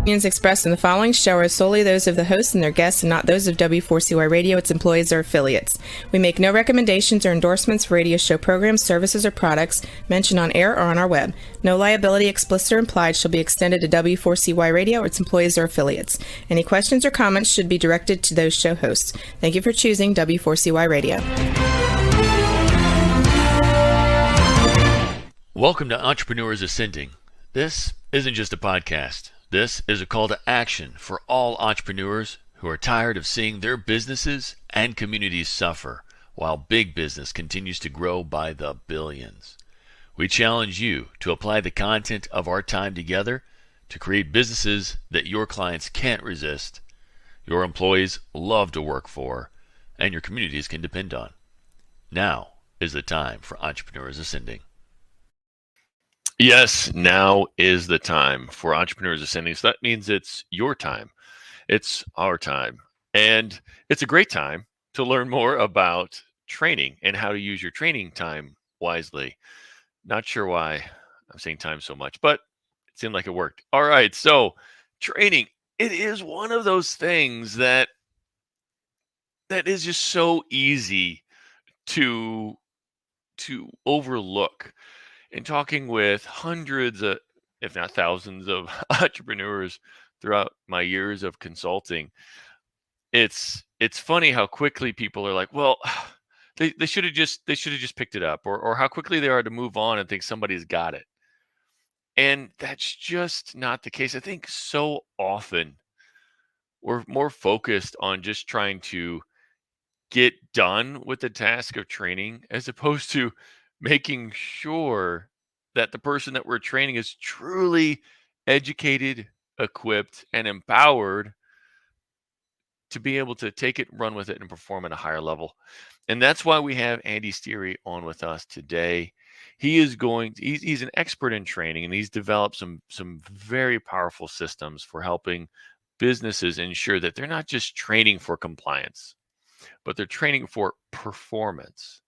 Opinions expressed in the following show are solely those of the hosts and their guests and not those of W4CY Radio, its employees, or affiliates. We make no recommendations or endorsements for radio show programs, services, or products mentioned on air or on our web. No liability, explicit or implied, shall be extended to W4CY Radio or its employees or affiliates. Any questions or comments should be directed to those show hosts. Thank you for choosing W4CY Radio. Welcome to Entrepreneurs Ascending. This isn't just a podcast. This is a call to action for all entrepreneurs who are tired of seeing their businesses and communities suffer while big business continues to grow by the billions. We challenge you to apply the content of our time together to create businesses that your clients can't resist, your employees love to work for, and your communities can depend on. Now is the time for Entrepreneurs Ascending. Yes, now is the time for Entrepreneurs Ascending. So that means it's your time. It's our time. And it's a great time to learn more about training and how to use your training time wisely. Not sure why I'm saying time so much, but it seemed like it worked. All right, so training, it is one of those things that is just so easy to overlook. In talking with hundreds of, if not thousands of entrepreneurs throughout my years of consulting, it's funny how quickly people are like, well, they should have just picked it up, or how quickly they are to move on and think somebody's got it. And that's just not the case. I think so often we're more focused on just trying to get done with the task of training as opposed to making sure that the person that we're training is truly educated, equipped, and empowered to be able to take it, run with it, and perform at a higher level. And that's why we have Andy Sterie on with us today. He's an expert in training, and he's developed some very powerful systems for helping businesses ensure that they're not just training for compliance, but they're training for performance.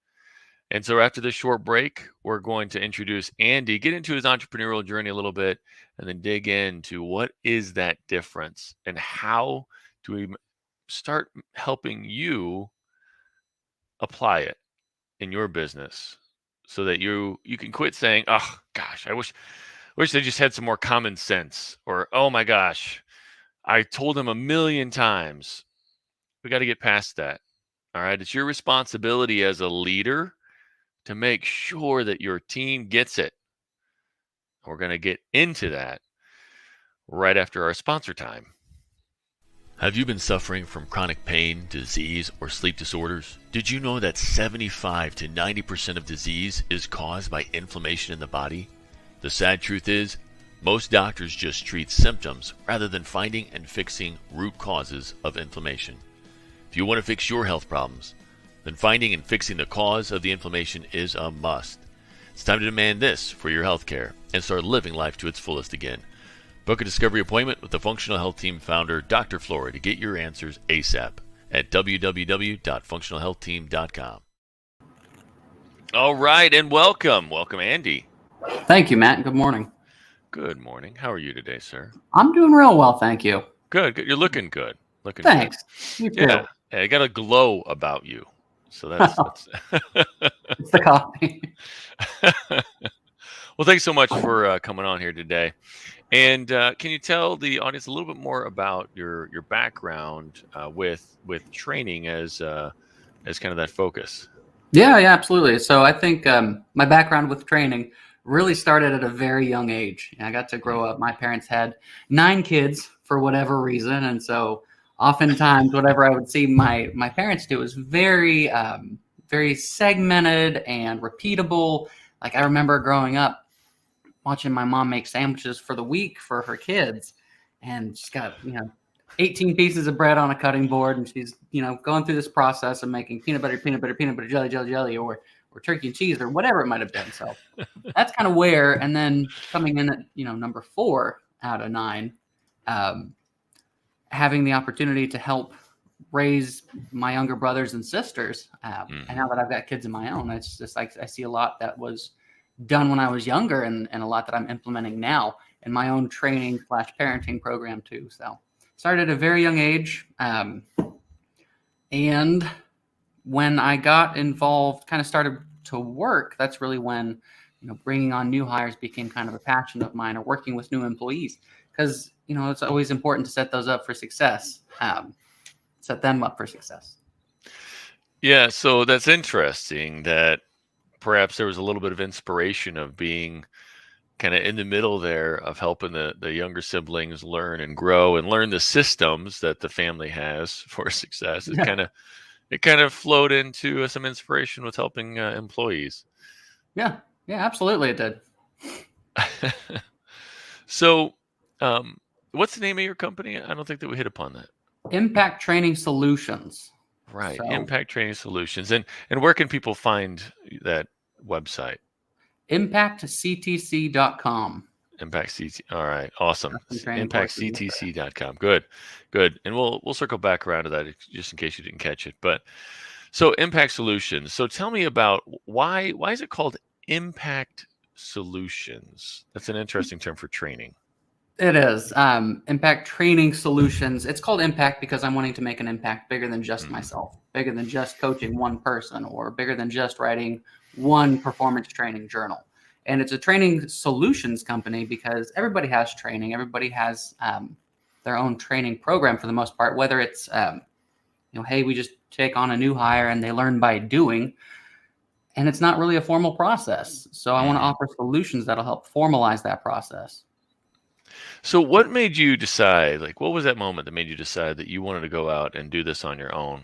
And so after this short break, we're going to introduce Andy, get into his entrepreneurial journey a little bit, and then dig into what is that difference and how do we start helping you apply it in your business so that you can quit saying, oh, gosh, I wish they just had some more common sense, or, oh, my gosh, I told them 1,000,000 times. We got to get past that. All right. It's your responsibility as a leader to make sure that your team gets it. We're going to get into that right after our sponsor time. Have you been suffering from chronic pain, disease, or sleep disorders? Did you know that 75 to 90% of disease is caused by inflammation in the body? The sad truth is, most doctors just treat symptoms rather than finding and fixing root causes of inflammation. If you want to fix your health problems, then finding and fixing the cause of the inflammation is a must. It's time to demand this for your health care and start living life to its fullest again. Book a discovery appointment with the Functional Health Team founder, Dr. Flora, to get your answers ASAP at www.functionalhealthteam.com. All right, and welcome, Andy. Thank you, Matt. Good morning. Good morning. How are you today, sir? I'm doing real well, thank you. Good. You're looking good. Thanks. You too. Yeah, you got a glow about you. So that's it's the coffee. Well, thanks so much for coming on here today. And can you tell the audience a little bit more about your background with training as kind of that focus? Yeah, absolutely. So I think my background with training really started at a very young age. I got to grow up. My parents had 9 kids for whatever reason, and so oftentimes, whatever I would see my parents do was very, very segmented and repeatable. Like I remember growing up, watching my mom make sandwiches for the week for her kids, and she's got 18 pieces of bread on a cutting board, and she's going through this process of making peanut butter, jelly, or turkey and cheese, or whatever it might have been. So that's kind of where, and then coming in at number 4 out of 9. Having the opportunity to help raise my younger brothers and sisters. And now that I've got kids of my own, it's just like I see a lot that was done when I was younger and a lot that I'm implementing now. in my own training / parenting program too. So started at a very young age. And when I got involved, kind of started to work, that's really when, bringing on new hires became kind of a passion of mine, or working with new employees, because, it's always important to set those up for success, set them up for success. Yeah, so that's interesting that perhaps there was a little bit of inspiration of being kind of in the middle there of helping the younger siblings learn and grow and learn the systems that the family has for success. It kind of flowed into some inspiration with helping employees. Yeah, absolutely, it did. So, what's the name of your company? I don't think that we hit upon that. Impact Training Solutions. Right, So, Impact Training Solutions. And where can people find that website? ImpactCTC.com. Impact CT. All right, awesome. Training courses. ImpactCTC.com. Good. And we'll circle back around to that just in case you didn't catch it. But so Impact Solutions. So tell me about why is it called Impact Solutions? That's an interesting term for training. It is. Impact Training Solutions. It's called Impact because I'm wanting to make an impact bigger than just myself, bigger than just coaching one person, or bigger than just writing one performance training journal. And it's a training solutions company because everybody has training. Everybody has their own training program for the most part, whether it's, hey, we just take on a new hire and they learn by doing. And it's not really a formal process. So I want to offer solutions that'll help formalize that process. So what made you decide, what was that moment that made you decide that you wanted to go out and do this on your own?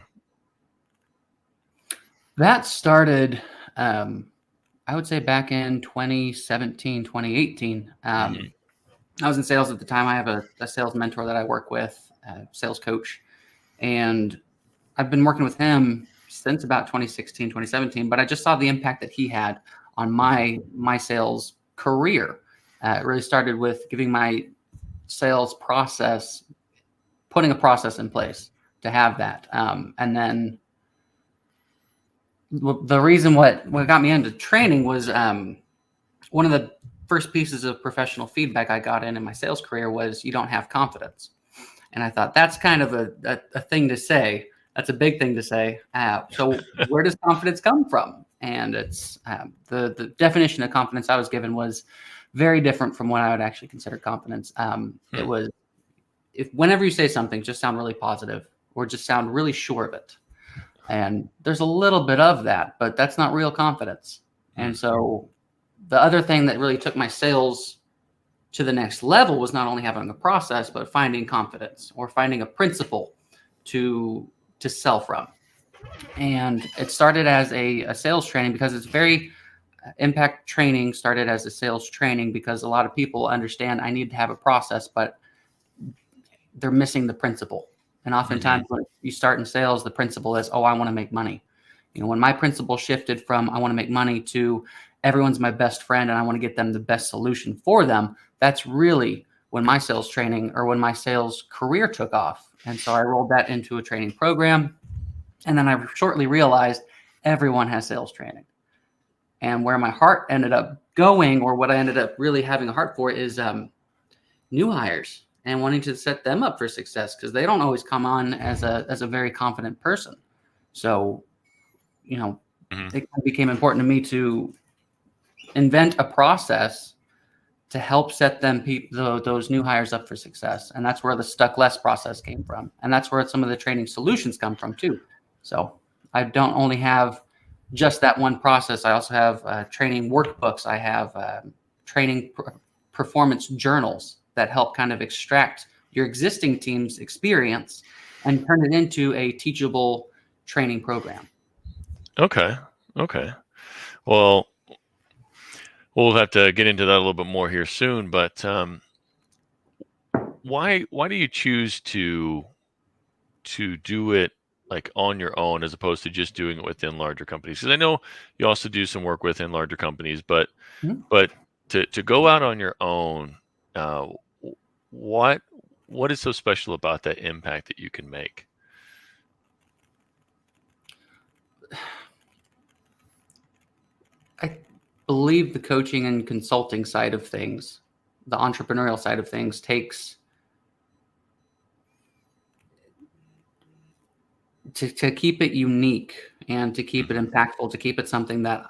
That started, I would say back in 2017, 2018. I was in sales at the time. I have a sales mentor that I work with, a sales coach, and I've been working with him since about 2016, 2017, but I just saw the impact that he had on my sales career. It really started with giving my sales process, putting a process in place to have that. And then the reason what got me into training was one of the first pieces of professional feedback I got in my sales career was, you don't have confidence. And I thought that's kind of a thing to say. That's a big thing to say. So where does confidence come from? And it's the definition of confidence I was given was very different from what I would actually consider confidence. It was, whenever you say something, just sound really positive or just sound really sure of it. And there's a little bit of that, but that's not real confidence. And so the other thing that really took my sales to the next level was not only having a process, but finding confidence or finding a principle to sell from. And it started as a sales training because it's very impact training started as a sales training because a lot of people understand I need to have a process, but they're missing the principle. And oftentimes when you start in sales, the principle is, I want to make money. When my principle shifted from I want to make money to everyone's my best friend and I want to get them the best solution for them, that's really when my sales training or when my sales career took off. And so I rolled that into a training program. And then I shortly realized everyone has sales training. And where my heart ended up going, or what I ended up really having a heart for, is new hires and wanting to set them up for success because they don't always come on as a very confident person. So, it became important to me to invent a process to help set those new hires up for success. And that's where the Stuck Less process came from. And that's where some of the training solutions come from too. So I don't only have just that one process. I also have training workbooks. I have training performance journals that help kind of extract your existing team's experience and turn it into a teachable training program. Okay. Well, we'll have to get into that a little bit more here soon, but why do you choose to do it on your own as opposed to just doing it within larger companies? Because I know you also do some work within larger companies, but to go out on your own, what is so special about that impact that you can make? I believe the coaching and consulting side of things the entrepreneurial side of things takes to keep it unique and to keep it impactful, to keep it something that,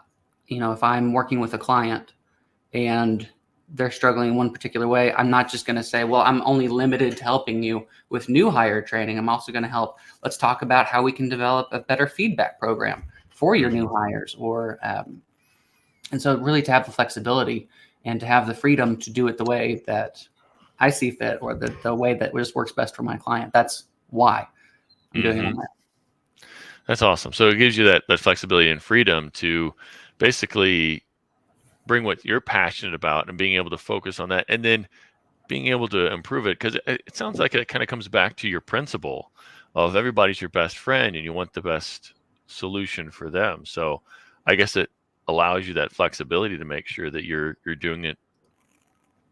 if I'm working with a client and they're struggling in one particular way, I'm not just going to say, well, I'm only limited to helping you with new hire training. I'm also going to help. Let's talk about how we can develop a better feedback program for your new hires, and so really to have the flexibility and to have the freedom to do it the way that I see fit, or the way that just works best for my client. That's why I'm doing it on my own. That's awesome. So it gives you that flexibility and freedom to basically bring what you're passionate about and being able to focus on that, and then being able to improve it. Because it sounds like it kind of comes back to your principle of everybody's your best friend and you want the best solution for them. So I guess it allows you that flexibility to make sure that you're doing it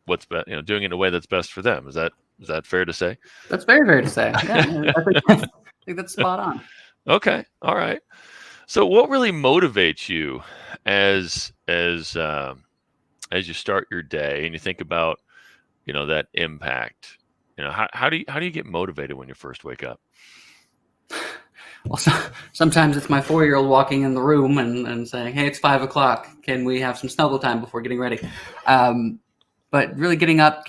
doing it in a way that's best for them. Is that fair to say? That's very fair to say. Yeah, I think that's spot on. Okay. All right. So what really motivates you as you start your day and you think about, that impact? How do you get motivated when you first wake up? Well, sometimes it's my 4-year-old walking in the room and saying, "Hey, it's 5:00. Can we have some snuggle time before getting ready?" But really getting up,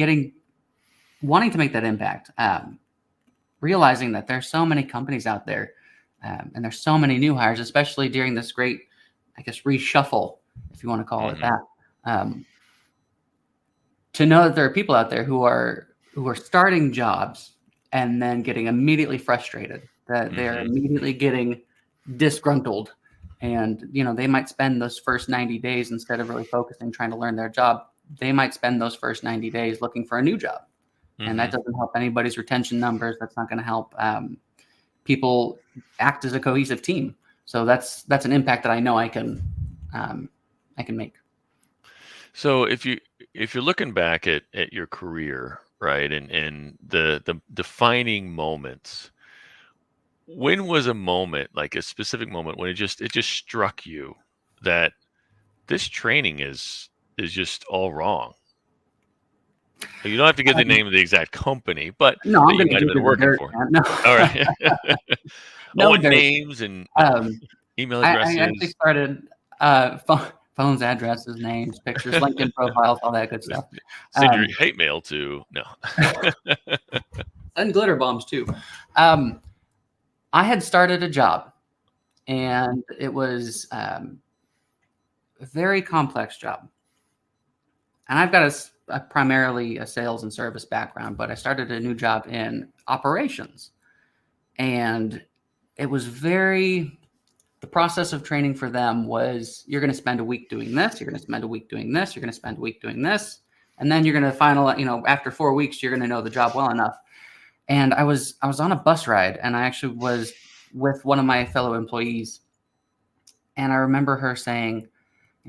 wanting to make that impact, realizing that there's so many companies out there, and there's so many new hires, especially during this great, I guess, reshuffle, if you want to call it that. To know that there are people out there who are starting jobs and then getting immediately frustrated, that they're immediately getting disgruntled, and they might spend those first 90 days, instead of really focusing trying to learn their job, they might spend those first 90 days looking for a new job. And that doesn't help anybody's retention numbers. That's not going to help people act as a cohesive team. So that's an impact that I know I can make. So if you're looking back at your career, right, and the defining moments, when was a moment, like a specific moment, when it just struck you that this training is just all wrong? You don't have to give the name of the exact company, but no, I'm you going might to have been working for. No. All right. No, names and email addresses. I actually started phones, addresses, names, pictures, LinkedIn profiles, all that good stuff. Send your hate mail to and glitter bombs too. I had started a job, and it was a very complex job. And I've got primarily a sales and service background, but I started a new job in operations. And it was the process of training for them was, you're going to spend a week doing this, you're going to spend a week doing this, you're going to spend a week doing this. And then you're going to after 4 weeks, you're going to know the job well enough. And I was on a bus ride, and I actually was with one of my fellow employees. And I remember her saying,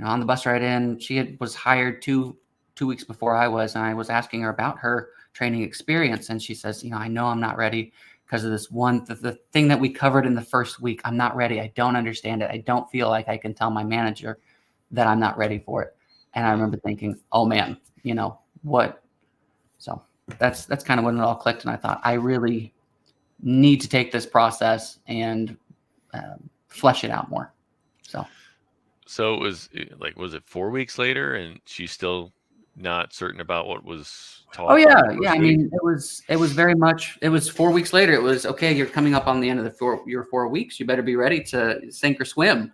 on the bus ride in, she was hired two weeks before I was, and I was asking her about her training experience. And she says, I know I'm not ready because of this the thing that we covered in the first week. I'm not ready. I don't understand it. I don't feel like I can tell my manager that I'm not ready for it. And I remember thinking, oh man, what? So that's kind of when it all clicked. And I thought, I really need to take this process and flesh it out more. So it was it 4 weeks later and she's still not certain about what was taught? Oh yeah. I mean, it was very much, it was 4 weeks later. It was, okay, you're coming up on the end of your 4 weeks. You better be ready to sink or swim.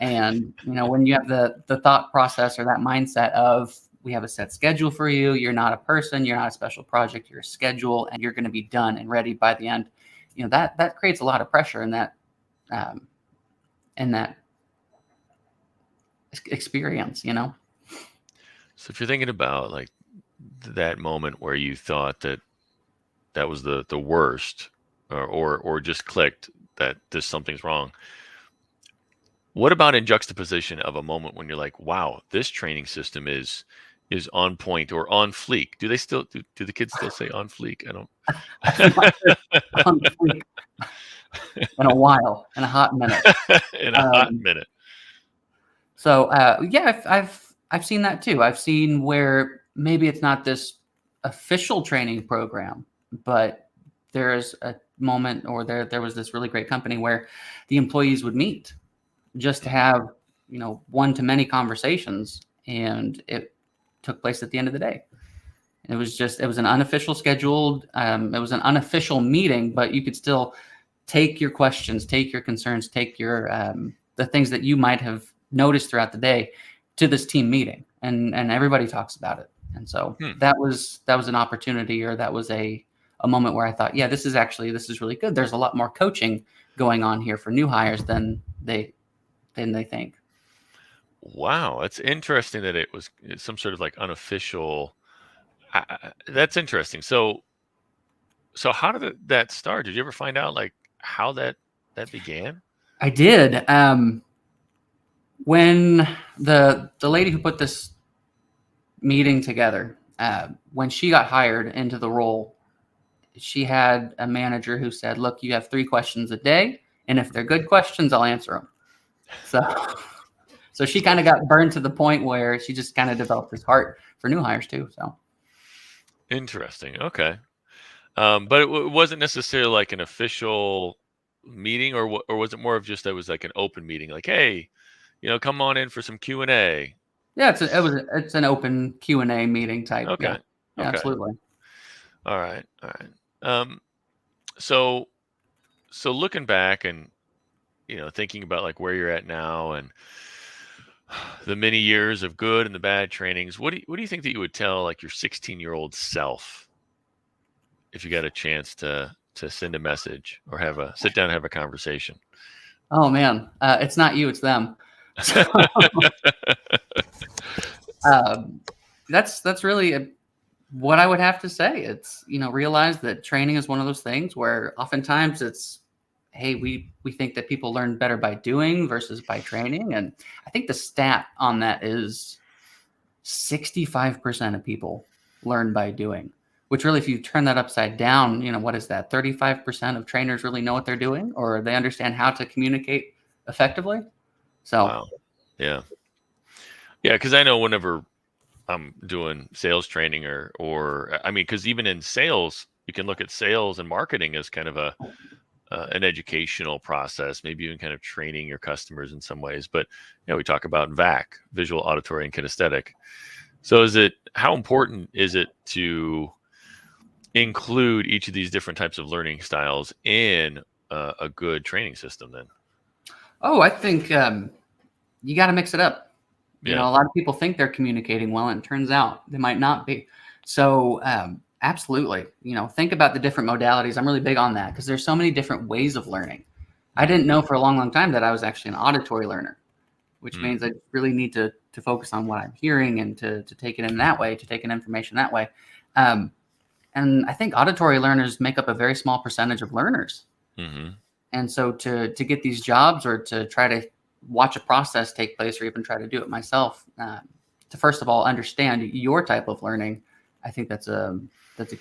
And, when you have the thought process or that mindset of, we have a set schedule for you. You're not a person. You're not a special project. You're a schedule, and you're going to be done and ready by the end. That creates a lot of pressure in that experience. So if you're thinking about like that moment where you thought that was the worst, or just clicked that something's wrong, what about in juxtaposition of a moment when you're like, wow, this training system is on point or on fleek? Do they still do the kids still say on fleek? I don't. On fleek. In a while, in a hot minute. In a hot minute. So yeah, I've seen that too. I've seen where maybe it's not this official training program, but there's a moment, or there was this really great company where the employees would meet just to have, one-to-many conversations, and it took place at the end of the day. It was an unofficial scheduled, it was an unofficial meeting, but you could still take your questions, take your concerns, take your, the things that you might have noticed throughout the day to this team meeting, and everybody talks about it. And so that was an opportunity, or that was a moment where I thought, yeah, this is really good. There's a lot more coaching going on here for new hires than they think. Wow, that's interesting that it was some sort of like unofficial. That's interesting. So how did that start? Did you ever find out like how that began? I did. When the lady who put this meeting together, when she got hired into the role, she had a manager who said, look, you have 3 questions a day, and if they're good questions, I'll answer them. So she kind of got burned to the point where she just kind of developed this heart for new hires too. So interesting. Okay. But it wasn't necessarily like an official meeting, or was it more of just that was like an open meeting, like, hey, come on in for some Q&A? Yeah, it's an open Q&A meeting type. Okay. Yeah, Okay. absolutely. All right. So looking back and thinking about like where you're at now and the many years of good and the bad trainings, what do you think that you would tell like your 16-year-old self if you got a chance to send a message or sit down and have a conversation? Oh man, it's not you, it's them. That's really what I would have to say. It's, realize that training is one of those things where oftentimes it's, hey, we think that people learn better by doing versus by training. And I think the stat on that is 65% of people learn by doing, which really, if you turn that upside down, what is that? 35% of trainers really know what they're doing, or they understand how to communicate effectively. So, wow. Yeah. Cause I know whenever I'm doing sales training or I mean, cause even in sales, you can look at sales and marketing as kind of an educational process, maybe even kind of training your customers in some ways. But we talk about VAC, visual, auditory, and kinesthetic. So how important is it to include each of these different types of learning styles in a good training system then? Oh, I think you got to mix it up. A lot of people think they're communicating well, and it turns out they might not be. So absolutely, think about the different modalities. I'm really big on that because there's so many different ways of learning. I didn't know for a long, long time that I was actually an auditory learner, which means I really need to focus on what I'm hearing and to take it in that way, to take in information that way. And I think auditory learners make up a very small percentage of learners. Mm-hmm. And so to get these jobs, or to try to watch a process take place, or even try to do it myself, to first of all understand your type of learning, I think that's a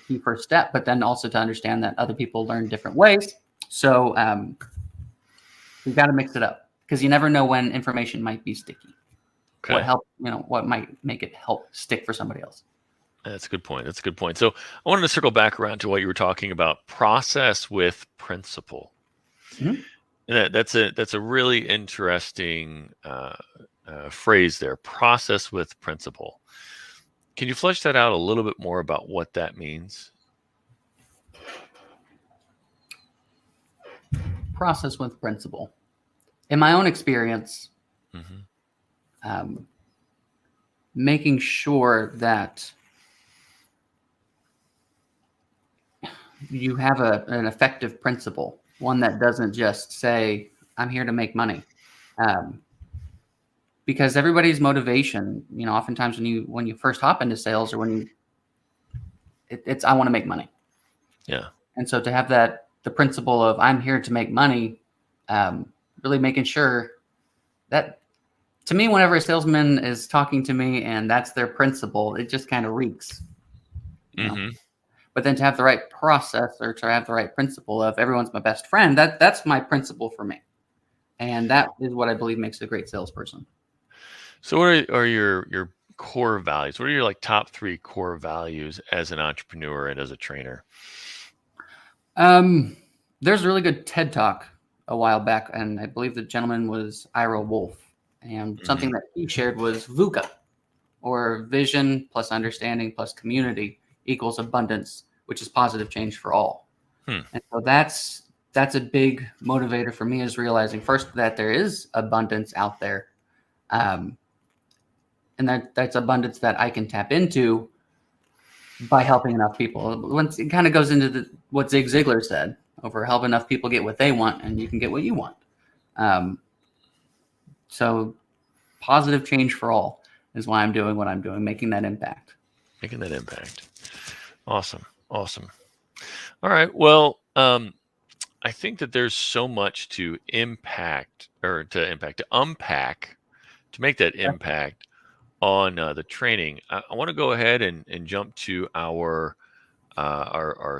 key first step. But then also to understand that other people learn different ways. So we've got to mix it up, because you never know when information might be sticky. Okay. What might make it help stick for somebody else. That's a good point. So I wanted to circle back around to what you were talking about, process with principle. Mm-hmm. And that's a really interesting phrase there, process with principle. Can you flesh that out a little bit more about what that means? Process with principle. In my own experience, making sure that you have an effective principle, one that doesn't just say, I'm here to make money. Because everybody's motivation, oftentimes when you first hop into sales, or it's I want to make money. Yeah. And so to have the principle of I'm here to make money, really making sure that, to me, whenever a salesman is talking to me and that's their principle, it just kind of reeks. But then to have the right process, or to have the right principle of everyone's my best friend, that's my principle for me. And that is what I believe makes a great salesperson. So what are your core values? What are your like top 3 core values as an entrepreneur and as a trainer? There's a really good TED Talk a while back, and I believe the gentleman was Ira Wolf. And something that he shared was VUCA, or vision plus understanding plus community equals abundance, which is positive change for all. And so that's a big motivator for me, is realizing first that there is abundance out there. And that's abundance that I can tap into by helping enough people. Once it kind of goes into what Zig Ziglar said, over help enough people get what they want, and you can get what you want. So positive change for all is why I'm doing what I'm doing, making that impact. Awesome. All right. Well, I think that there's so much to unpack, to make that impact on the training. I want to go ahead and jump to our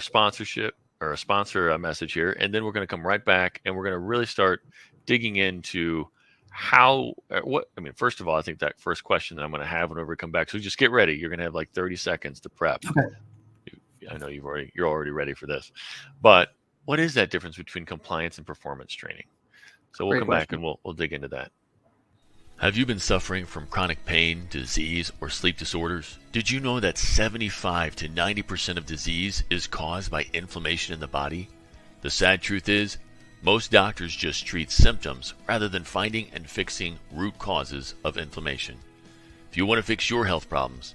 sponsorship, or a sponsor message here, and then we're going to come right back and we're going to really start digging into first of all, I think that first question that I'm going to have whenever we come back. So just get ready. You're going to have like 30 seconds to prep. Okay. I know you're already ready for this, but what is that difference between compliance and performance training? So we'll come back and we'll dig into that. Have you been suffering from chronic pain, disease, or sleep disorders? Did you know that 75 to 90% of disease is caused by inflammation in the body? The sad truth is, most doctors just treat symptoms rather than finding and fixing root causes of inflammation. If you want to fix your health problems,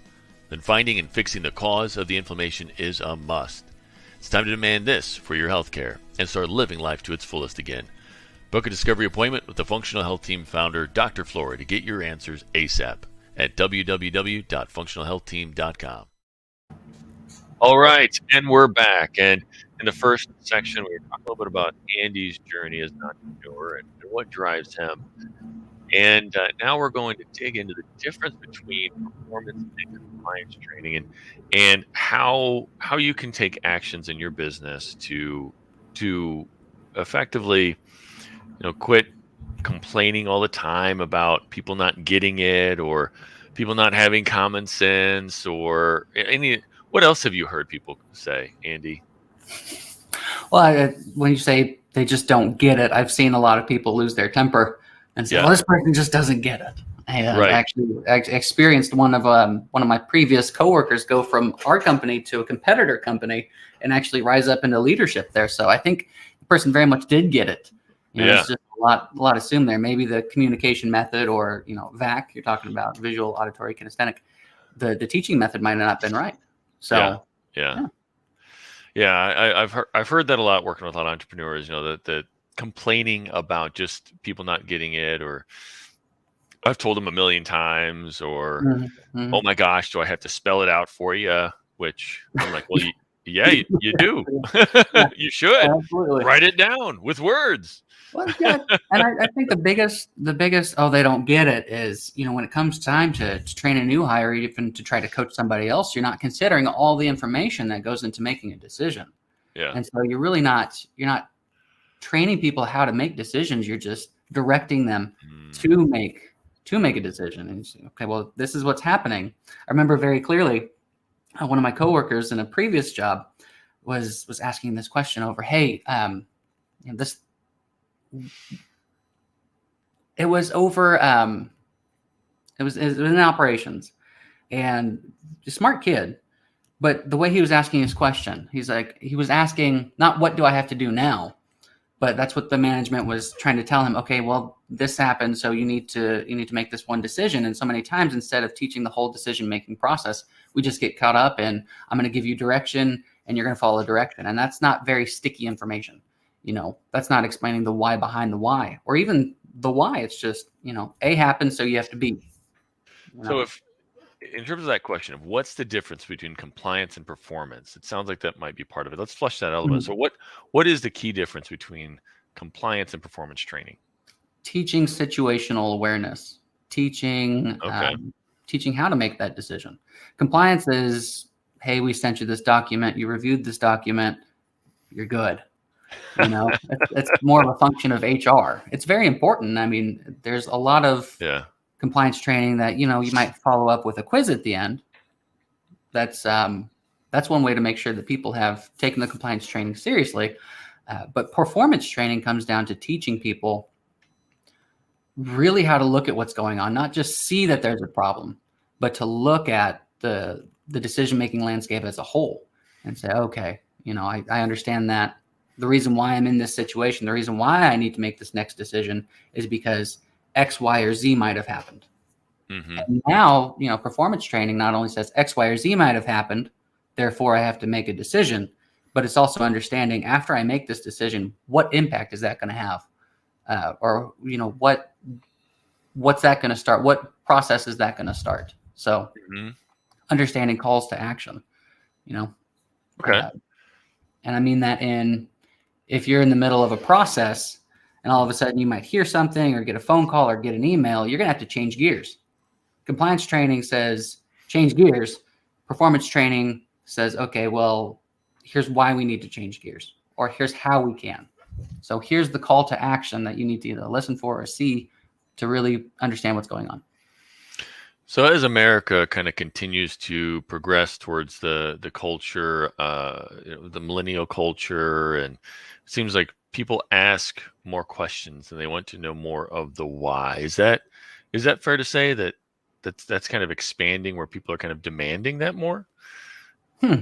then finding and fixing the cause of the inflammation is a must. It's time to demand this for your health care and start living life to its fullest again. Book a discovery appointment with the Functional Health Team founder, Dr. Flory, to get your answers ASAP at www.functionalhealthteam.com. All right, and we're back. And in the first section, we were talking a little bit about Andy's journey as an entrepreneur and what drives him. And now we're going to dig into the difference between performance and compliance training, and how you can take actions in your business to effectively, quit complaining all the time about people not getting it, or people not having common sense, or any. What else have you heard people say, Andy? Well, when you say they just don't get it, I've seen a lot of people lose their temper and say, "Well, this person just doesn't get it." And Right. Actually, I experienced one of my previous coworkers go from our company to a competitor company and actually rise up into leadership there. So I think the person very much did get it. It's just a lot assumed there. Maybe the communication method, or VAC, you're talking about visual, auditory, kinesthetic. The teaching method might not have been right. So yeah. I've heard that a lot working with a lot of entrepreneurs. That complaining about just people not getting it, or I've told them a million times, or oh my gosh, do I have to spell it out for you? Which I'm like, well, you do. You should. Absolutely. Write it down with words. Well, yeah, and I think the biggest they don't get it is, when it comes time to train a new hire, even to try to coach somebody else, you're not considering all the information that goes into making a decision. Yeah. And so you're not training people how to make decisions. You're just directing them to make a decision. And you say, okay, well, this is what's happening. I remember very clearly one of my coworkers in a previous job was asking this question over, hey, this. It was over. It was in operations, and a smart kid. But the way he was asking his question, he was asking not what do I have to do now, but that's what the management was trying to tell him. Okay, well, this happened, so you need to make this one decision. And so many times, instead of teaching the whole decision making process, we just get caught up in, I'm going to give you direction, and you're going to follow direction, and that's not very sticky information. That's not explaining the why behind the why, or even the why. It's just, A happens, so you have to B. So if, in terms of that question of what's the difference between compliance and performance, it sounds like that might be part of it. Let's flesh that out a little bit. So what is the key difference between compliance and performance training? Teaching situational awareness, teaching how to make that decision. Compliance is, hey, we sent you this document, you reviewed this document, you're good. It's more of a function of HR. It's very important. I mean, there's a lot of compliance training that, you might follow up with a quiz at the end. That's one way to make sure that people have taken the compliance training seriously. But performance training comes down to teaching people really how to look at what's going on, not just see that there's a problem, but to look at the decision-making landscape as a whole and say, okay, I understand that the reason why I'm in this situation, the reason why I need to make this next decision is because X, Y, or Z might have happened. Mm-hmm. And now, performance training not only says X, Y, or Z might have happened, therefore I have to make a decision, but it's also understanding after I make this decision, what impact is that going to have? What's that going to start? What process is that going to start? So understanding calls to action, Okay. And I mean that if you're in the middle of a process and all of a sudden you might hear something or get a phone call or get an email, you're going to have to change gears. Compliance training says change gears. Performance training says, okay, well, here's why we need to change gears, or here's how we can. So here's the call to action that you need to either listen for or see to really understand what's going on. So as America kind of continues to progress towards the culture, the millennial culture, and it seems like people ask more questions and they want to know more of the why. Is that fair to say that's kind of expanding, where people are kind of demanding that more? Yeah,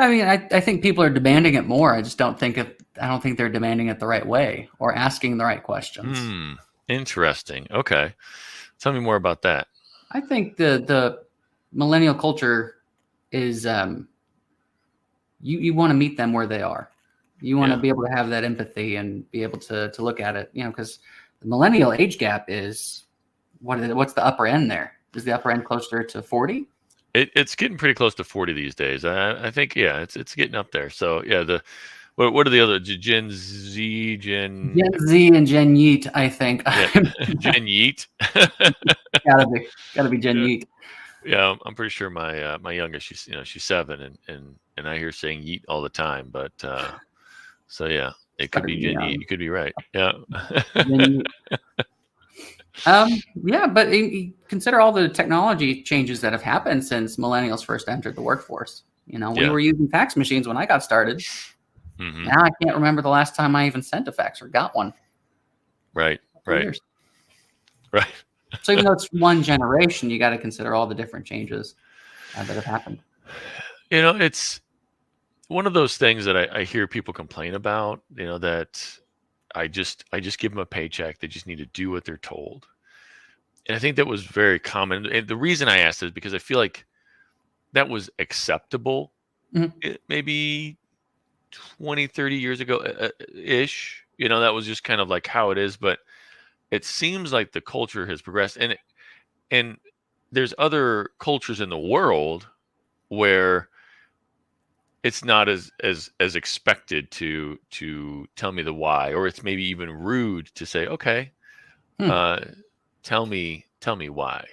I mean, I think people are demanding it more. I just don't think they're demanding it the right way or asking the right questions. Interesting. Okay. Tell me more about that. I think the millennial culture is you want to meet them where they are. You want to be able to have that empathy and be able to look at it, because the millennial age gap is what's the upper end there? Is the upper end closer to 40? It's getting pretty close to 40 these days. I think, it's getting up there. So what are the other Gen Z, Gen Z and Gen Yeet, I think. Yeah. Gen Yeet. gotta be Gen Yeet. Yeah, I'm pretty sure my youngest, she's 7, and I hear saying Yeet all the time. But so yeah, it could be Gen Yeet. You could be right. Yeah. Yeah, but consider all the technology changes that have happened since millennials first entered the workforce. We were using fax machines when I got started. Mm-hmm. Now I can't remember the last time I even sent a fax or got one. Right. Right. So even though it's one generation, you got to consider all the different changes that have happened. It's one of those things that I hear people complain about, that I just give them a paycheck. They just need to do what they're told. And I think that was very common. And the reason I asked is because I feel like that was acceptable maybe 20, 30 years ago ish. That was just kind of like how it is. But it seems like the culture has progressed. And there's other cultures in the world where it's not as expected to tell me the why, or it's maybe even rude to say, okay, tell me why,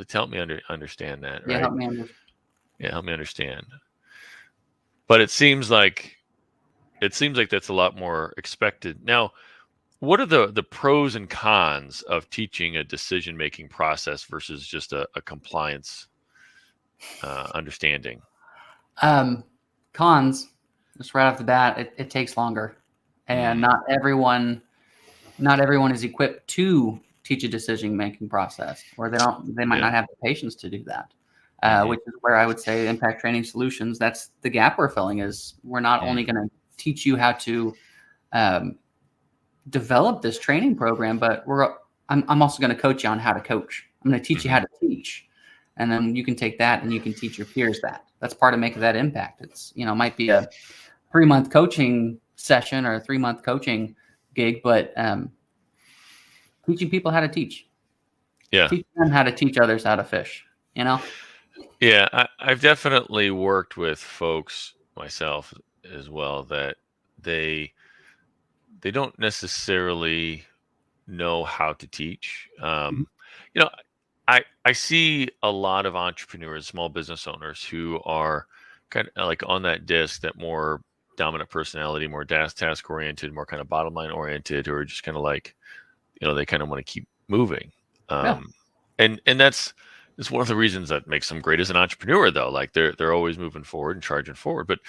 help me understand that. Right? Help me understand. But it seems like that's a lot more expected. Now, what are the pros and cons of teaching a decision-making process versus just a compliance understanding? Cons, just right off the bat, it takes longer, and not everyone is equipped to teach a decision-making process, or they might not have the patience to do that. Which is where I would say Impact Training Solutions, that's the gap we're filling. Is we're not only going to teach you how to develop this training program, but I'm also going to coach you on how to coach. I'm going to teach you how to teach, and then you can take that and you can teach your peers that. That's part of making that impact. It's might be a 3-month coaching session or a 3-month coaching gig, but teaching people how to teach. Yeah, teaching them how to teach others how to fish. Yeah, I've definitely worked with folks myself as well that they don't necessarily know how to teach. I see a lot of entrepreneurs, small business owners who are kind of like on that disc, that more dominant personality, more task oriented, more kind of bottom line oriented, who are just kind of like, they kind of want to keep moving. Yeah. And that's one of the reasons that makes them great as an entrepreneur, though. Like they're always moving forward and charging forward. But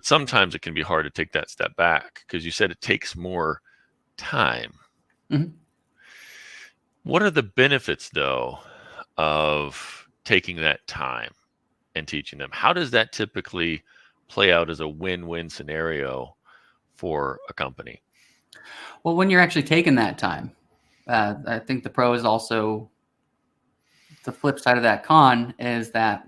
sometimes it can be hard to take that step back, because you said it takes more time. Mhm. What are the benefits, though, of taking that time and teaching them? How does that typically play out as a win-win scenario for a company? Well, when you're actually taking that time, I think the pro is also the flip side of that con is that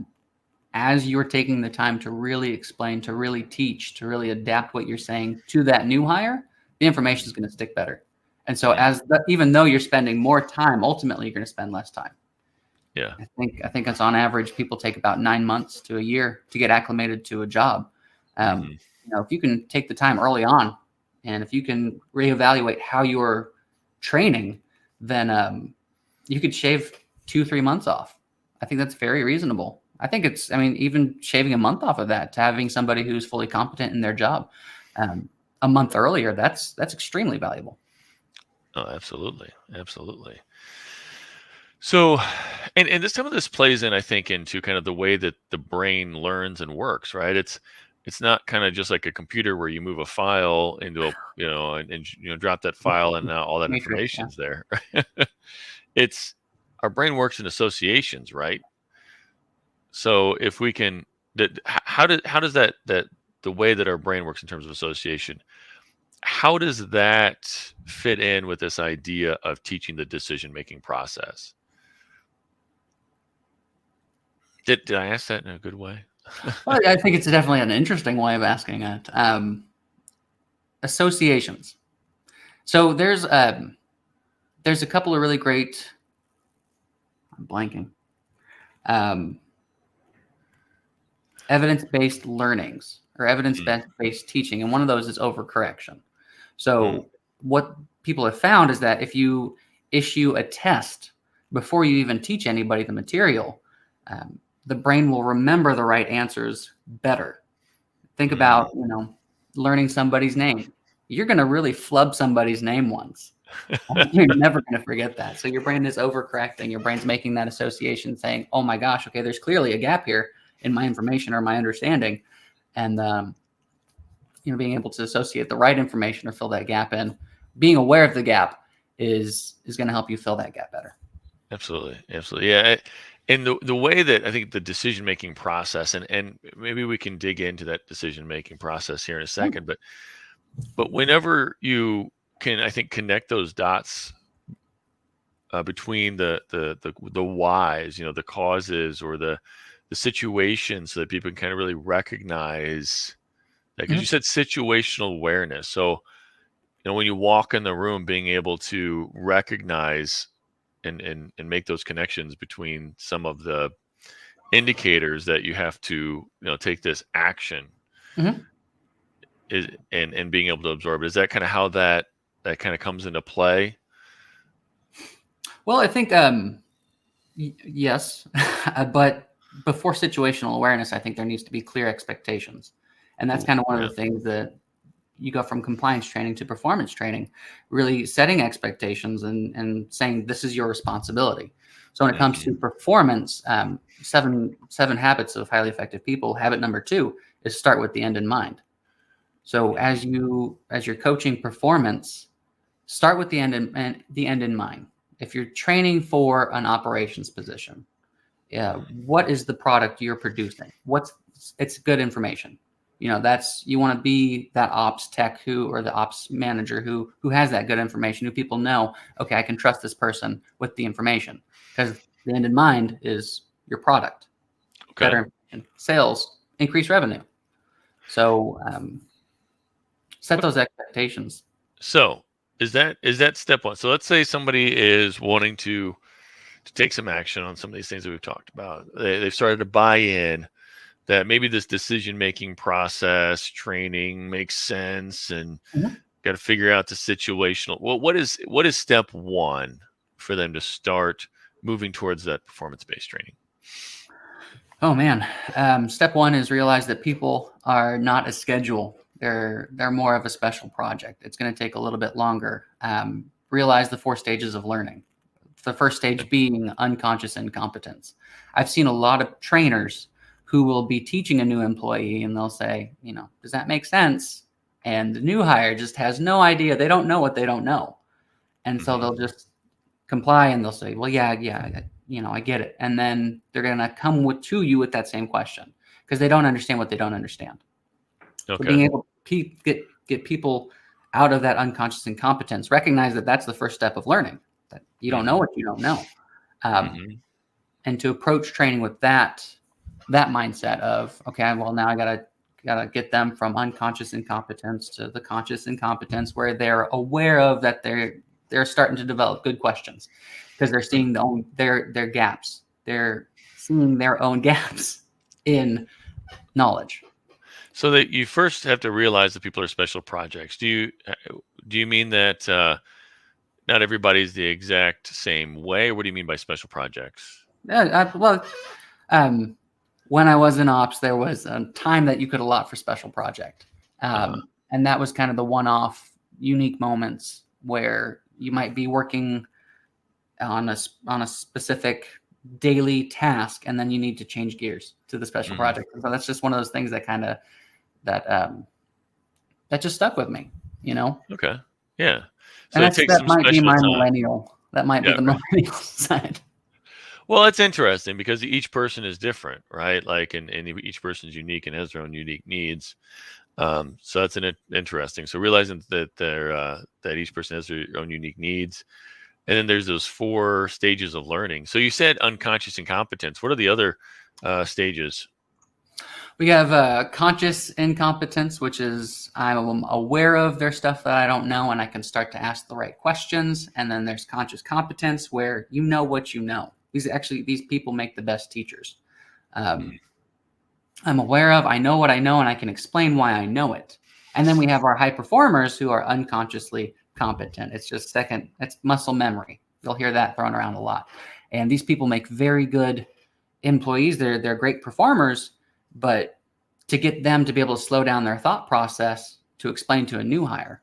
as you're taking the time to really explain, to really teach, to really adapt what you're saying to that new hire, the information is going to stick better. And so even though you're spending more time, ultimately you're going to spend less time. Yeah. I think it's on average, people take about 9 months to a year to get acclimated to a job. If you can take the time early on, and if you can reevaluate how you're training, then you could shave 2-3 months off. I think that's very reasonable. I think even shaving a month off of that to having somebody who's fully competent in their job a month earlier, that's extremely valuable. Oh, absolutely. Absolutely. So, and some of this plays in, I think, into kind of the way that the brain learns and works, right? It's not kind of just like a computer where you move a file into a, and drop that file and now all that Matrix, information's there. It's our brain works in associations, right? So if we can, how does that the way that our brain works in terms of association, how does that fit in with this idea of teaching the decision-making process? Did I ask that in a good way? Well, I think it's definitely an interesting way of asking it. Associations. So there's a couple of really great. I'm blanking. Evidence-based learnings or evidence-based teaching, and one of those is overcorrection. So what people have found is that if you issue a test before you even teach anybody the material, the brain will remember the right answers better. Think about, learning somebody's name. You're going to really flub somebody's name once. You're never going to forget that. So your brain is overcorrecting. Your brain's making that association saying, oh my gosh, okay, there's clearly a gap here in my information or my understanding. And, being able to associate the right information or fill that gap in, being aware of the gap is going to help you fill that gap better. Absolutely. Yeah. And the way that I think the decision-making process, and maybe we can dig into that decision-making process here in a second, but whenever you can, I think, connect those dots between the whys, the causes or the situations, so that people can kind of really recognize that, because you said situational awareness. So, when you walk in the room, being able to recognize and make those connections between some of the indicators that you have to, take this action is, and being able to absorb it. Is that kind of how that kind of comes into play? Well, I think, yes, but before situational awareness, I think there needs to be clear expectations. And that's kind of one of the things that you go from compliance training to performance training, really setting expectations and saying, this is your responsibility. So when it comes to performance, 7 habits of highly effective people, habit number 2 is start with the end in mind. So as you're coaching performance, start with the end in mind. If you're training for an operations position, what is the product you're producing? It's good information. You want to be that ops tech or the ops manager who has that good information, who people know, okay, I can trust this person with the information, because the end in mind is your product. Okay. Better information, sales, increase revenue. So set those expectations. So is that step 1? So let's say somebody is wanting to take some action on some of these things that we've talked about. They've started to buy in that maybe this decision-making process training makes sense, and got to figure out the situational. Well, what is step 1 for them to start moving towards that performance-based training? Oh man, step 1 is realize that people are not a schedule. They're more of a special project. It's going to take a little bit longer. realize the 4 stages of learning. The first stage being unconscious incompetence. I've seen a lot of trainers who will be teaching a new employee and they'll say, does that make sense? And the new hire just has no idea. They don't know what they don't know. And so they'll just comply and they'll say, well, yeah, I get it. And then they're going to come to you with that same question because they don't understand what they don't understand. Okay. So being able to get people out of that unconscious incompetence, recognize that that's the first step of learning, that you don't know what you don't know. And to approach training with that mindset of, okay, well, now I gotta get them from unconscious incompetence to the conscious incompetence where they're aware of that they're starting to develop good questions because they're seeing their gaps. They're seeing their own gaps in knowledge. So that you first have to realize that people are special projects. Do you mean that not everybody's the exact same way? What do you mean by special projects? When I was in ops, there was a time that you could allot for special project. And that was kind of the one-off unique moments where you might be working on a specific daily task, and then you need to change gears to the special project. And so that's just one of those things that kind of, that just stuck with me, Okay. Yeah. So and that might be my time. millennial. That might be the millennial side. Well, it's interesting because each person is different, right? Like, and each person's unique and has their own unique needs. So that's interesting. So realizing that that each person has their own unique needs, and then there's those 4 stages of learning. So you said unconscious incompetence. What are the other stages? We have conscious incompetence, which is I'm aware of their stuff that I don't know, and I can start to ask the right questions. And then there's conscious competence, where you know what you know. These people make the best teachers. I'm aware of, I know what I know, and I can explain why I know it. And then we have our high performers who are unconsciously competent. It's just it's muscle memory. You'll hear that thrown around a lot. And these people make very good employees. They're great performers, but to get them to be able to slow down their thought process to explain to a new hire,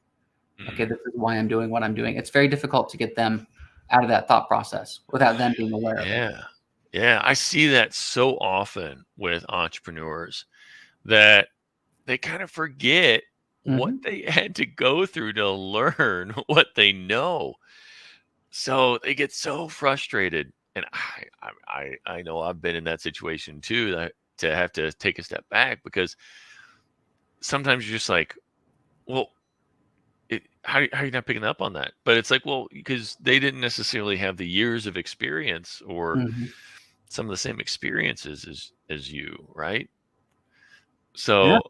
okay, this is why I'm doing what I'm doing. It's very difficult to get them out of that thought process without them being aware of it. Yeah. I see that so often with entrepreneurs that they kind of forget what they had to go through to learn what they know. So they get so frustrated. And I know I've been in that situation too, that to have to take a step back, because sometimes you're just like, well, how are you not picking up on that? But it's like, well, because they didn't necessarily have the years of experience or some of the same experiences as you, right? So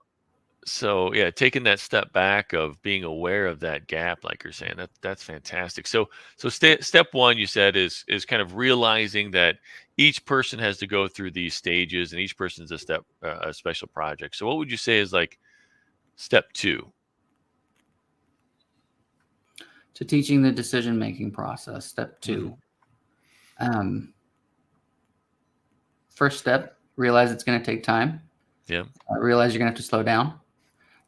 taking that step back of being aware of that gap, like you're saying, that's fantastic. So step 1, you said, is kind of realizing that each person has to go through these stages, and each person's a special project. So what would you say is like step 2? To teaching the decision-making process, step 2. First step, realize it's going to take time. Yeah. Realize you're going to have to slow down.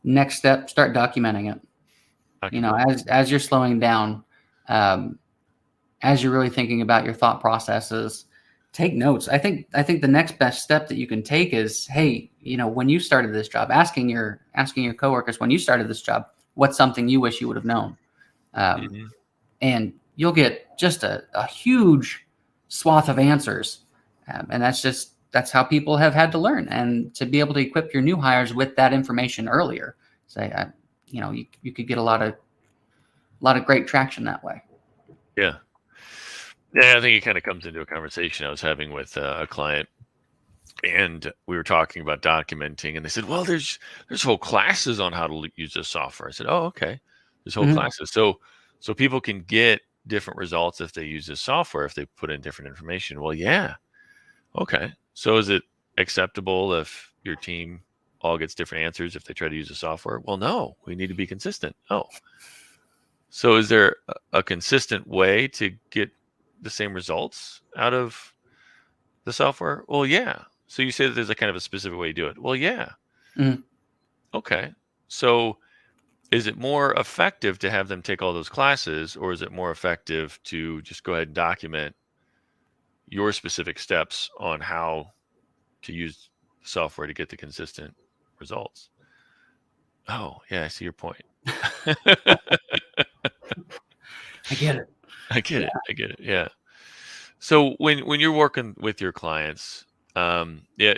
Next step, start documenting it. As you're slowing down, as you're really thinking about your thought processes, take notes. I think the next best step that you can take is, hey, when you started this job, asking your coworkers, when you started this job, what's something you wish you would have known? And you'll get just a huge swath of answers. And that's how people have had to learn. And to be able to equip your new hires with that information earlier, you could get a lot of great traction that way. Yeah. I think it kind of comes into a conversation I was having with a client, and we were talking about documenting, and they said, well, there's whole classes on how to use this software. I said, oh, okay. There's whole classes. So people can get different results if they use this software, if they put in different information. Well, yeah. Okay. So is it acceptable if your team all gets different answers if they try to use the software? Well, no, we need to be consistent. Oh, so is there a consistent way to get the same results out of the software? Well, yeah. So you say that there's a kind of a specific way to do it. Well, yeah. Okay. So is it more effective to have them take all those classes, or is it more effective to just go ahead and document your specific steps on how to use software to get the consistent results? Oh, yeah, I see your point. I get it. I get Yeah. it. I get it. Yeah. So when you're working with your clients, yeah,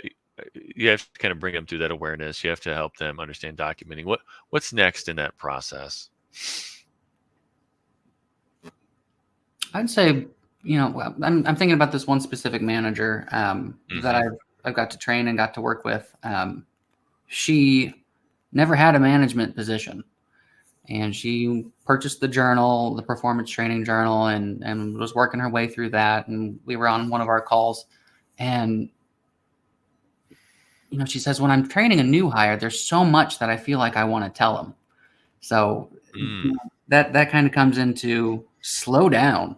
you have to kind of bring them through that awareness. You have to help them understand documenting. What's next in that process? I'd say, I'm thinking about this one specific manager that I've got to train and got to work with. She never had a management position, and she purchased the journal, the performance training journal, and was working her way through that. And we were on one of our calls, and she says, when I'm training a new hire, there's so much that I feel like I want to tell them. So that kind of comes into slow down.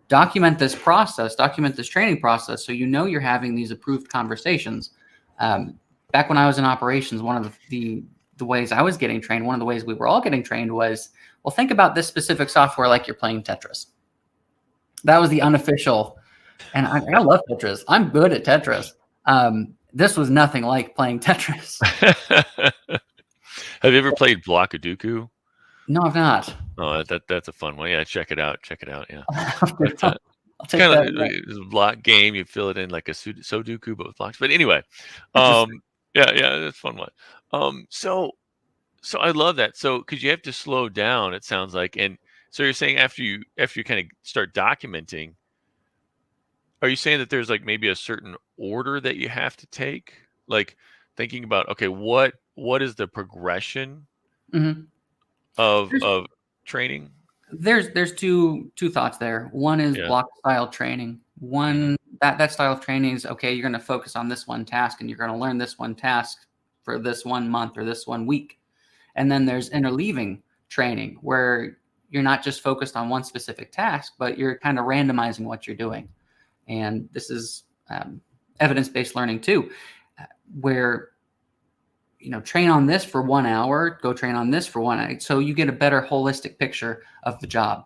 Document this process, document this training process, so you're having these approved conversations. Back when I was in operations, one of the ways I was getting trained, one of the ways we were all getting trained was, well, think about this specific software like you're playing Tetris. That was the unofficial, and I love Tetris. I'm good at Tetris. This was nothing like playing Tetris. Have you ever played Blockadoku? No, I've not. Oh, that's a fun one. Yeah, check it out. Yeah. I'll take Kind that. of it's a block game. You fill it in like a Sudoku, but with blocks. But anyway, yeah, that's a fun one. So I love that. So because you have to slow down, it sounds like, and so you're saying after you kind of start documenting, are you saying that there's like maybe a certain order that you have to take, like thinking about, okay, what is the progression of training? There's two thoughts there. One is block style training. One that style of training is, okay, you're going to focus on this one task and you're going to learn this one task for this 1 month or this 1 week. And then there's interleaving training where you're not just focused on one specific task, but you're kind of randomizing what you're doing. And this is evidence-based learning too, where train on this for 1 hour, go train on this for 1 hour. So you get a better holistic picture of the job.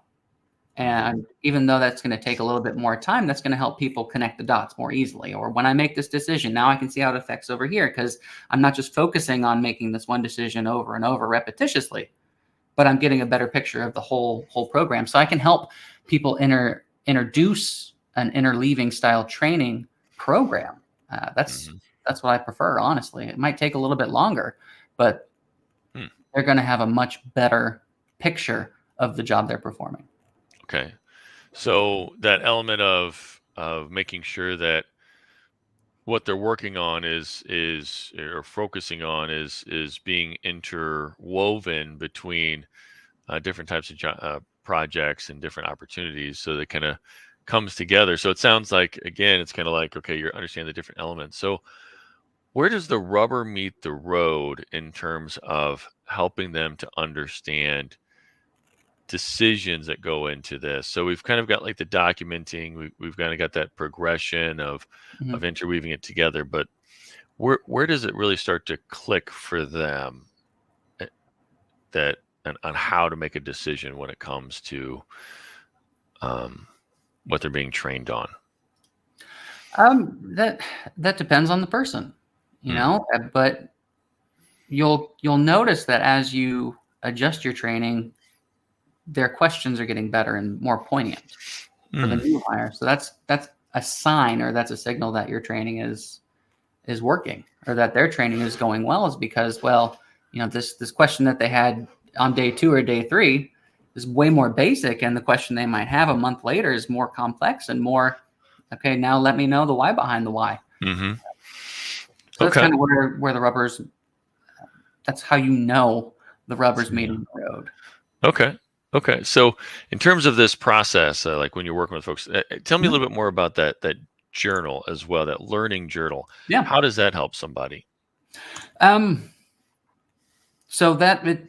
And even though that's going to take a little bit more time, that's going to help people connect the dots more easily. Or when I make this decision, now I can see how it affects over here, because I'm not just focusing on making this one decision over and over repetitiously, but I'm getting a better picture of the whole program. So I can help people introduce an interleaving style training program. That's what I prefer, honestly. It might take a little bit longer, but they're going to have a much better picture of the job they're performing. Okay. So that element of making sure that what they're working on is or focusing on is being interwoven between different types of projects and different opportunities, so that kind of comes together. So it sounds like, again, it's kind of like, okay, you're understanding the different elements. So where does the rubber meet the road in terms of helping them to understand decisions that go into this? So we've kind of got like the documenting, we've kind of got that progression of interweaving it together, but where does it really start to click for them on how to make a decision when it comes to what they're being trained on? That depends on the person, but you'll notice that as you adjust your training, their questions are getting better and more poignant for the new hire. So that's a sign, or that's a signal that your training is working, or that their training is going well, is because, this question that they had on day 2 or day 3 is way more basic, and the question they might have a month later is more complex and more, okay, now let me know the why behind the why. So that's kind of where the rubber's, that's how the rubber's meeting the road. Okay. So in terms of this process, like when you're working with folks, tell me a little bit more about that journal as well, that learning journal. Yeah. How does that help somebody? So that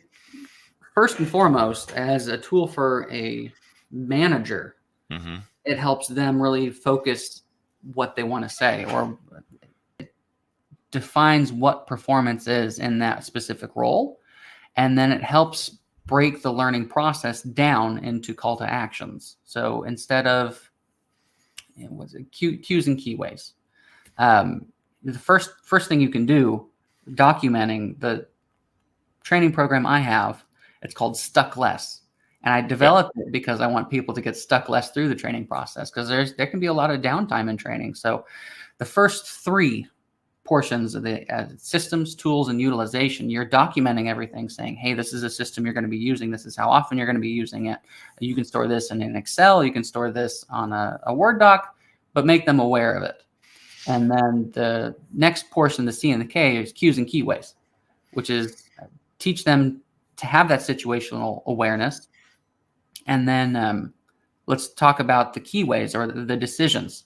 first and foremost, as a tool for a manager, it helps them really focus what they want to say, or it defines what performance is in that specific role. And then it helps break the learning process down into call to actions. So instead of cues and keyways, the first thing you can do, documenting the training program I have, it's called Stuck Less. And I developed it because I want people to get stuck less through the training process, because there can be a lot of downtime in training. So the first 3 portions of the systems, tools, and utilization, you're documenting everything, saying, hey, this is a system you're going to be using. This is how often you're going to be using it. You can store this in an Excel. You can store this on a Word doc, but make them aware of it. And then the next portion, the C and the K, is cues and keyways, which is teach them to have that situational awareness. And then let's talk about the keyways, or the decisions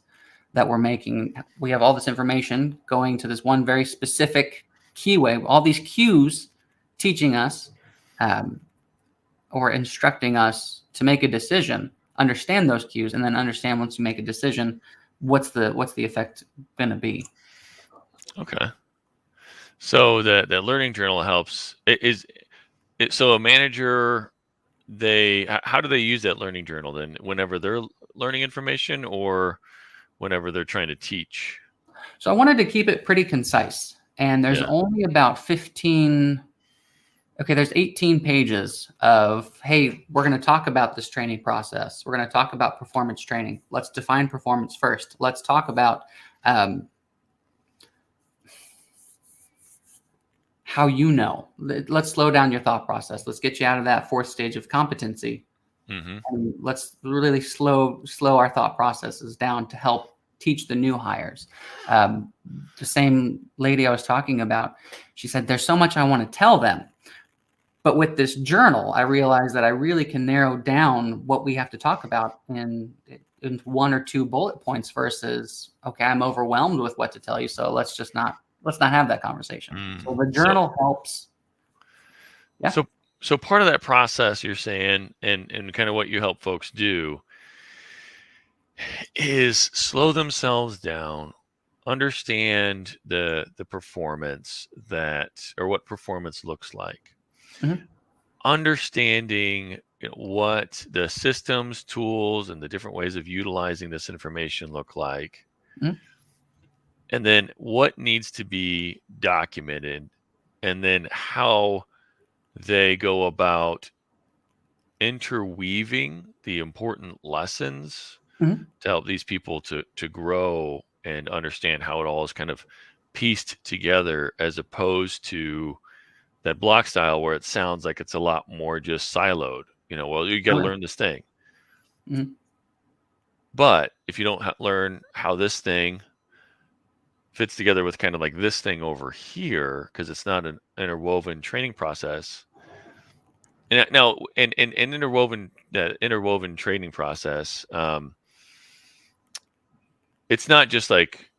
that we're making. We have all this information going to this one very specific keyway, all these cues teaching us or instructing us to make a decision, understand those cues, and then understand once you make a decision, what's the effect going to be. Okay. So the learning journal helps. So a manager, how do they use that learning journal then? Whenever they're learning information, or whenever they're trying to teach? So I wanted to keep it pretty concise, and there's only about 15. Okay, there's 18 pages of, hey, we're going to talk about this training process. We're going to talk about performance training. Let's define performance first. Let's talk about how you know. Let's slow down your thought process. Let's get you out of that 4th stage of competency. Mm-hmm. And let's really slow our thought processes down to help teach the new hires. The same lady I was talking about, she said, there's so much I want to tell them. But with this journal, I realized that I really can narrow down what we have to talk about in 1 or 2 bullet points versus, okay, I'm overwhelmed with what to tell you, so let's not have that conversation. So the journal helps. Yeah. So part of that process, you're saying, and kind of what you help folks do, is slow themselves down, understand the performance or what performance looks like. Mm-hmm. Understanding what the systems, tools, and the different ways of utilizing this information look like. Mm-hmm. And then what needs to be documented, and then how they go about interweaving the important lessons to help these people to grow and understand how it all is kind of pieced together, as opposed to that block style where it sounds like it's a lot more just siloed. Well, you got to learn this thing. Mm-hmm. But if you don't learn how this thing fits together with kind of like this thing over here, because it's not an interwoven training process. And now, an interwoven training process, it's not just like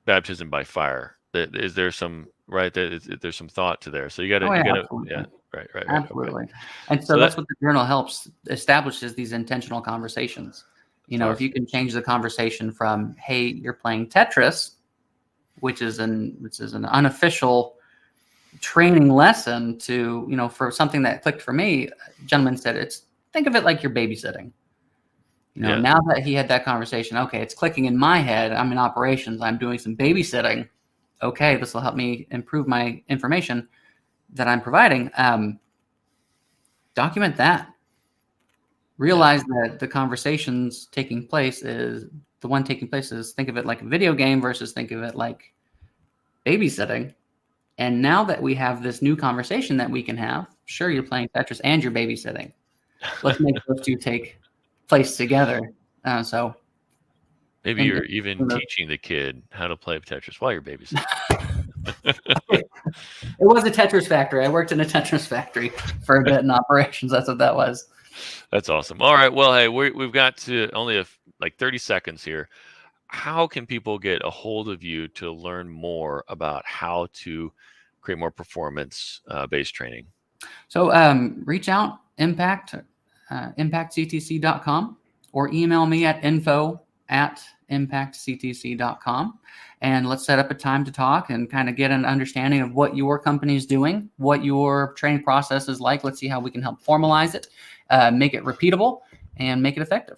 baptism by fire. Is there some there's some thought to there? So you got to, right, absolutely. Okay. And so that's what the journal helps establishes, these intentional conversations. If you can change the conversation from, hey, you're playing Tetris, which is an unofficial training lesson, to, for something that clicked for me, a gentleman said, think of it like you're babysitting. Now that he had that conversation, okay, it's clicking in my head. I'm in operations. I'm doing some babysitting. Okay, this will help me improve my information that I'm providing. Document that. Realize that the conversations taking place is think of it like a video game versus think of it like babysitting. And now that we have this new conversation that we can have, sure, you're playing Tetris and you're babysitting. Let's make those two take place together. So maybe you're even teaching the kid how to play Tetris while you're babysitting. It was a Tetris factory. I worked in a Tetris factory for a bit in operations. That's what that was. That's awesome. All right. Well, hey, we've got to only like 30 seconds here. How can people get a hold of you to learn more about how to create more performance-based training? So reach out, impactctc.com, or email me at at impactctc.com. And let's set up a time to talk and kind of get an understanding of what your company is doing, what your training process is like. Let's see how we can help formalize it, make it repeatable, and make it effective.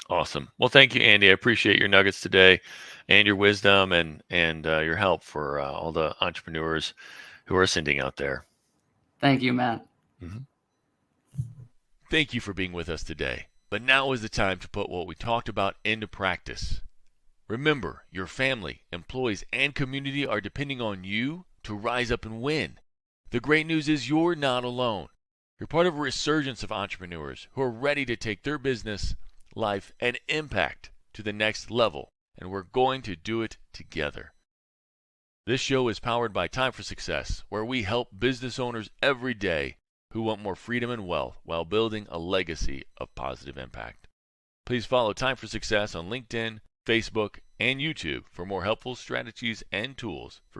Awesome. Well, thank you, Andy. I appreciate your nuggets today and your wisdom and your help for all the entrepreneurs who are ascending out there. Thank you, Matt. Thank you for being with us today. But now is the time to put what we talked about into practice. Remember, your family, employees, and community are depending on you to rise up and win. The great news is you're not alone. You're part of a resurgence of entrepreneurs who are ready to take their business, life, and impact to the next level, and we're going to do it together. This show is powered by Time for Success, where we help business owners every day who want more freedom and wealth while building a legacy of positive impact. Please follow Time for Success on LinkedIn, Facebook, and YouTube for more helpful strategies and tools for